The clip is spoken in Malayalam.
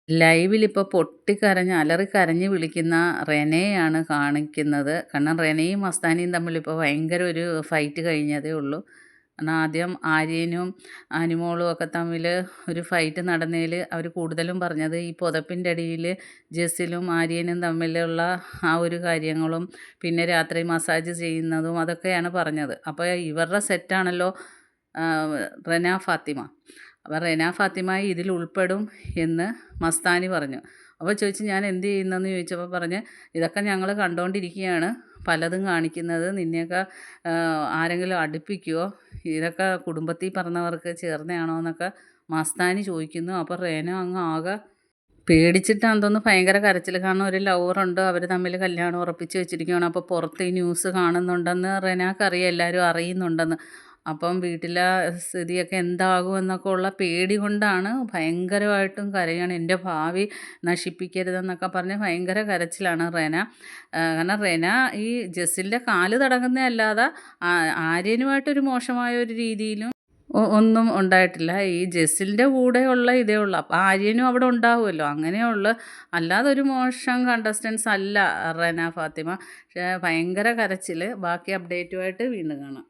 ലൈവിലിപ്പോൾ പൊട്ടിക്കരഞ്ഞ് അലറിക്കരഞ്ഞ് വിളിക്കുന്ന റെനയെയാണ് കാണിക്കുന്നത്. കാരണം റെനയും മസ്താനിയും തമ്മിലിപ്പോൾ ഭയങ്കര ഒരു ഫൈറ്റ് കഴിഞ്ഞതേ ഉള്ളൂ. കാരണം ആദ്യം ആര്യനും അനുമോളും ഒക്കെ തമ്മിൽ ഒരു ഫൈറ്റ് നടന്നതിൽ അവർ കൂടുതലും പറഞ്ഞത് ഈ പുതപ്പിൻ്റെ അടിയിൽ ജെസ്സിലും ആര്യനും തമ്മിലുള്ള ആ ഒരു കാര്യങ്ങളും പിന്നെ രാത്രി മസാജ് ചെയ്യുന്നതും അതൊക്കെയാണ് പറഞ്ഞത്. അപ്പോൾ ഇവരുടെ സെറ്റാണല്ലോ റെന ഫാത്തിമ. അപ്പോൾ റെന ഫാത്തിമ ഇതിൽ ഉൾപ്പെടും എന്ന് മസ്താനി പറഞ്ഞു. അപ്പോൾ ചോദിച്ചു ഞാൻ എന്ത് ചെയ്യുന്നെന്ന് ചോദിച്ചപ്പോൾ പറഞ്ഞ് ഇതൊക്കെ ഞങ്ങൾ കണ്ടുകൊണ്ടിരിക്കുകയാണ് പലതും കാണിക്കുന്നത്, നിന്നെയൊക്കെ ആരെങ്കിലും അടുപ്പിക്കുമോ, ഇതൊക്കെ കുടുംബത്തിൽ പറഞ്ഞവർക്ക് ചേർന്നതാണോ എന്നൊക്കെ മസ്താനി ചോദിക്കുന്നു. അപ്പോൾ റെന അങ്ങ് ആകെ പേടിച്ചിട്ടാണെന്ന് തോന്നുന്നു ഭയങ്കര കരച്ചിൽ. കാരണം ഒരു ലവറുണ്ട്, അവർ തമ്മിൽ കല്യാണം ഉറപ്പിച്ച് വെച്ചിരിക്കുകയാണ്. അപ്പോൾ പുറത്ത് ഈ ന്യൂസ് കാണുന്നുണ്ടെന്ന് റെനക്കറിയാം, എല്ലാവരും അറിയുന്നുണ്ടെന്ന്. അപ്പം വീട്ടിലെ സ്ഥിതിയൊക്കെ എന്താകുമെന്നൊക്കെ ഉള്ള പേടി കൊണ്ടാണ് ഭയങ്കരമായിട്ടും കരയാണ്. എൻ്റെ ഭാവി നശിപ്പിക്കരുതെന്നൊക്കെ പറഞ്ഞ് ഭയങ്കര കരച്ചിലാണ് റെന. കാരണം റെന ഈ ജെസ്സിൻ്റെ കാല് തടകുന്നതല്ലാതെ ആര്യനുമായിട്ടൊരു മോശമായ ഒരു രീതിയിലും ഒന്നും ഉണ്ടായിട്ടില്ല. ഈ ജെസ്സിൻ്റെ കൂടെയുള്ള ഇതേ ഉള്ളൂ. അപ്പോൾ ആര്യനും അവിടെ ഉണ്ടാവുമല്ലോ, അങ്ങനെയുള്ളു. അല്ലാതെ ഒരു മോശം കണ്ടസ്റ്റൻസ് അല്ല റെന ഫാത്തിമ. പക്ഷേ ഭയങ്കര കരച്ചിൽ. ബാക്കി അപ്ഡേറ്റുമായിട്ട് വീണ്ടും കാണാം.